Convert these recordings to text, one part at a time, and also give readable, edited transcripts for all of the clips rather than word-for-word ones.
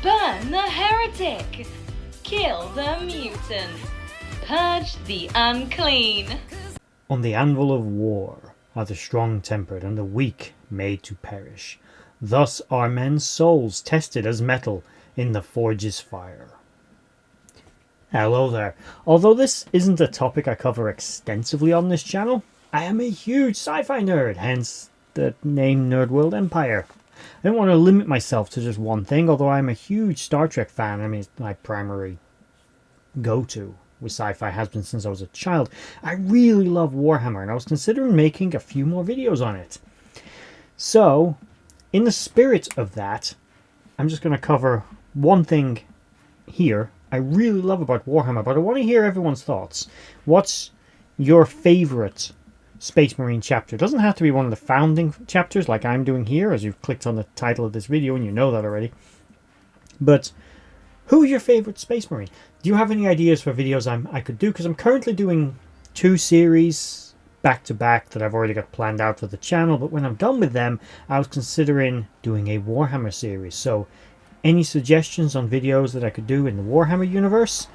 Burn the heretic! Kill the mutant! Purge the unclean! On the anvil of war are the strong tempered and the weak made to perish. Thus are men's souls tested as metal in the forge's fire. Hello there. Although this isn't a topic I cover extensively on this channel, I am a huge sci-fi nerd, hence the name Nerd World Empire. I don't want to limit myself to just one thing, although I'm a huge Star Trek fan. I mean, it's my primary go-to with sci-fi, has been since I was a child. I really love Warhammer, and I was considering making a few more videos on it. So, in the spirit of that, I'm just going to cover one thing here I really love about Warhammer, but I want to hear everyone's thoughts. What's your favourite Space Marine chapter? It doesn't have to be one of the founding chapters like I'm doing here, as you've clicked on the title of this video and you know that already. But who's your favourite Space Marine? Do you have any ideas for videos I could do? Because I'm currently doing 2 series back to back that I've already got planned out for the channel, but when I'm done with them, I was considering doing a Warhammer series. So any suggestions on videos that I could do in the Warhammer universe?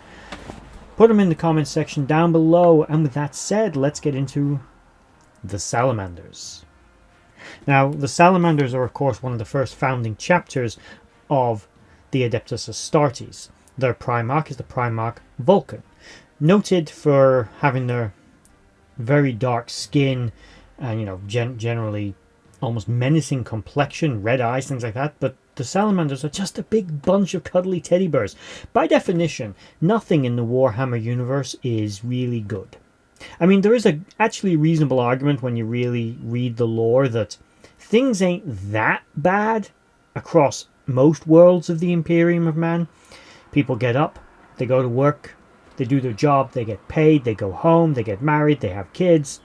Put them in the comments section down below. And with that said, let's get into the Salamanders. Now, the Salamanders are of course one of the first founding chapters of the Adeptus Astartes. Their Primarch is the Primarch Vulcan, noted for having their very dark skin and generally almost menacing complexion, red eyes, things like that. But the Salamanders are just a big bunch of cuddly teddy bears. By definition, nothing in the Warhammer universe is really good. I mean, there is actually reasonable argument when you really read the lore that things ain't that bad across most worlds of the Imperium of Man. People get up, they go to work, they do their job, they get paid, they go home, they get married, they have kids.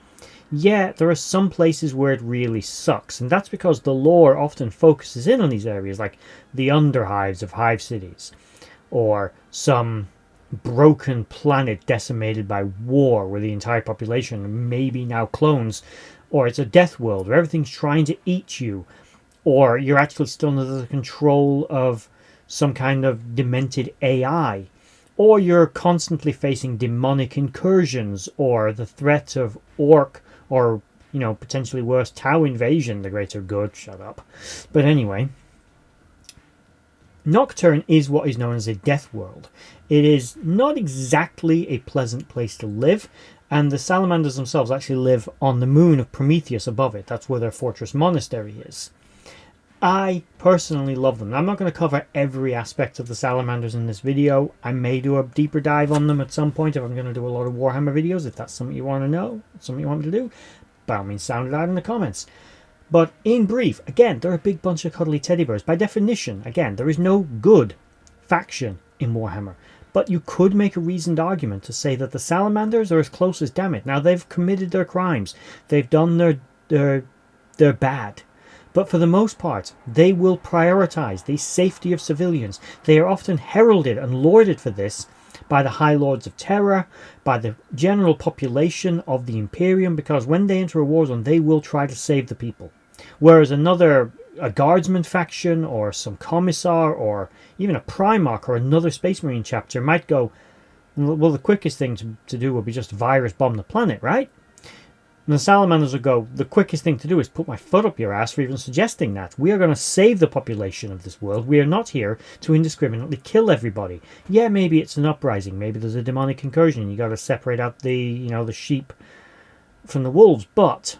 Yeah, there are some places where it really sucks, and that's because the lore often focuses in on these areas, like the underhives of hive cities, or some broken planet decimated by war where the entire population may be now clones, or it's a death world where everything's trying to eat you, or you're actually still under the control of some kind of demented AI, or you're constantly facing demonic incursions, or the threat of orc or, potentially worse, Tau invasion, the greater good. Shut up. But anyway, Nocturne is what is known as a death world. It is not exactly a pleasant place to live, and the Salamanders themselves actually live on the moon of Prometheus above it. That's where their fortress monastery is. I personally love them. I'm not going to cover every aspect of the Salamanders in this video. I may do a deeper dive on them at some point if I'm going to do a lot of Warhammer videos. If that's something you want to know, something you want me to do, by all means sound it out in the comments. But in brief, again, they're a big bunch of cuddly teddy bears. By definition, again, there is no good faction in Warhammer. But you could make a reasoned argument to say that the Salamanders are as close as damn it. Now, they've committed their crimes. They've done their bad. But for the most part, they will prioritize the safety of civilians. They are often heralded and lauded for this by the High Lords of Terror, by the general population of the Imperium, because when they enter a war zone, they will try to save the people. Whereas a guardsman faction, or some commissar, or even a Primarch, or another Space Marine chapter might go, well, the quickest thing to do would be just virus bomb the planet, right? And the Salamanders will go, the quickest thing to do is put my foot up your ass for even suggesting that. We are going to save the population of this world. We are not here to indiscriminately kill everybody. Yeah, maybe it's an uprising. Maybe there's a demonic incursion. You got to separate out the sheep from the wolves. But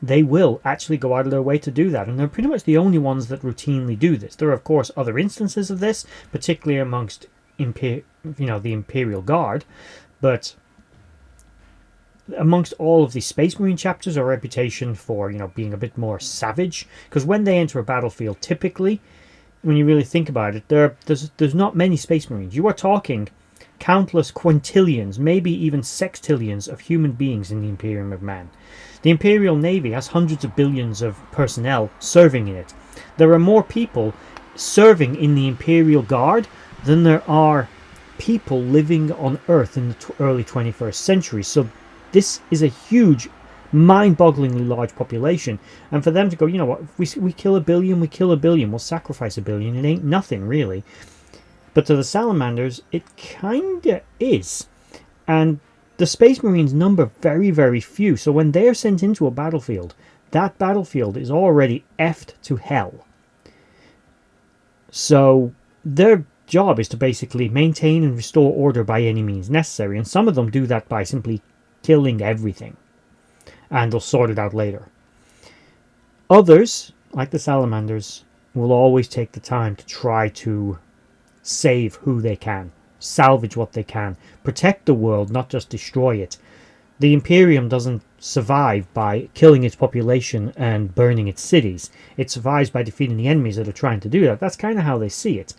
they will actually go out of their way to do that. And they're pretty much the only ones that routinely do this. There are, of course, other instances of this, particularly amongst the Imperial Guard. But amongst all of the Space Marine chapters, a reputation for being a bit more savage, because when they enter a battlefield, typically, when you really think about it, there's not many Space Marines. You are talking countless quintillions, maybe even sextillions of human beings in the Imperium of Man. The Imperial Navy has hundreds of billions of personnel serving in it. There are more people serving in the Imperial Guard than there are people living on Earth in the early 21st century. So this is a huge mind-bogglingly large population, and for them to go, you know what, if we kill a billion, we kill a billion, we'll sacrifice a billion, it ain't nothing really. But to the Salamanders, it kinda is. And the Space Marines number very, very few, so when they're sent into a battlefield, that battlefield is already effed to hell. So their job is to basically maintain and restore order by any means necessary, and some of them do that by simply killing everything, and they'll sort it out later. Others, like the Salamanders, will always take the time to try to save who they can, salvage what they can, protect the world, not just destroy it. The Imperium doesn't survive by killing its population and burning its cities. It survives by defeating the enemies that are trying to do that. That's kind of how they see it.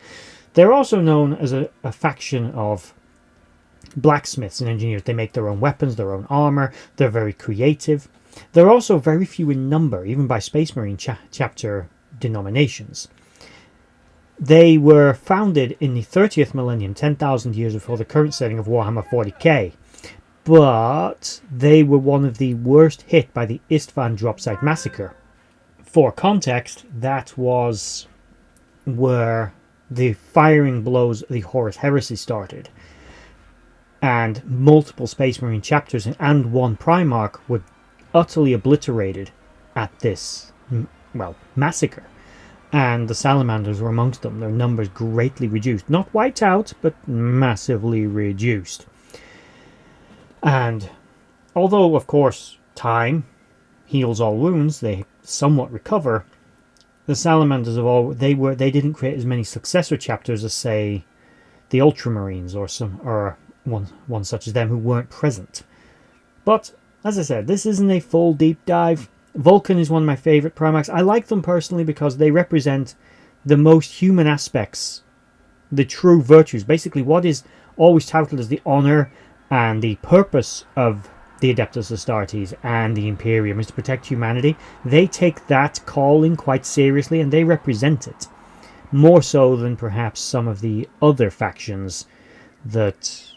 They're also known as a faction of blacksmiths and engineers. They make their own weapons, their own armor. They're very creative. They're also very few in number, even by Space Marine chapter denominations. They were founded in the 30th millennium, 10,000 years before the current setting of Warhammer 40K. But they were one of the worst hit by the Istvan Dropsite Massacre. For context, that was where the firing blows of the Horus Heresy started. And multiple Space Marine chapters and one Primarch were utterly obliterated at this, well, massacre. And the Salamanders were amongst them. Their numbers greatly reduced. Not wiped out, but massively reduced. And although, of course, time heals all wounds, they somewhat recover. The Salamanders they didn't create as many successor chapters as, say, the Ultramarines or one such as them who weren't present. But as I said, this isn't a full deep dive. Vulcan is one of my favorite Primarchs. I like them personally because they represent the most human aspects, the true virtues. Basically, what is always touted as the honor and the purpose of the Adeptus Astartes and the Imperium is to protect humanity. They take that calling quite seriously and they represent it. More so than perhaps some of the other factions that,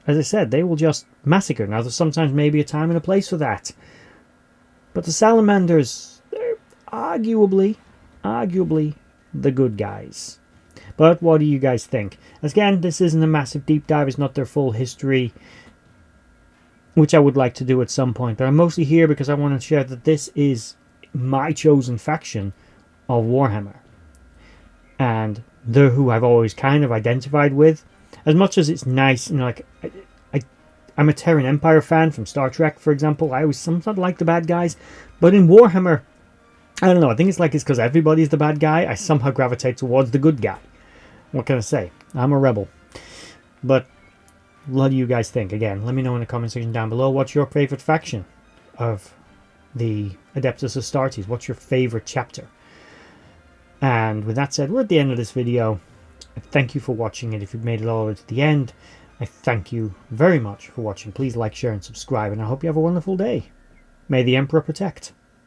as I said, they will just massacre. Now, there's sometimes maybe a time and a place for that. But the Salamanders, they're arguably the good guys. But what do you guys think? Again, this isn't a massive deep dive. It's not their full history, which I would like to do at some point. But I'm mostly here because I want to share that this is my chosen faction of Warhammer. And they're who I've always kind of identified with. As much as it's nice, you know, like I'm a Terran Empire fan from Star Trek, for example. I always sometimes like the bad guys. But in Warhammer, I don't know. I think it's because everybody's the bad guy. I somehow gravitate towards the good guy. What can I say? I'm a rebel. But what do you guys think? Again, let me know in the comment section down below. What's your favorite faction of the Adeptus Astartes? What's your favorite chapter? And with that said, we're at the end of this video. Thank you for watching it. If you've made it all the way to the end, I thank you very much for watching. Please like, share, and subscribe. And I hope you have a wonderful day. May the Emperor protect.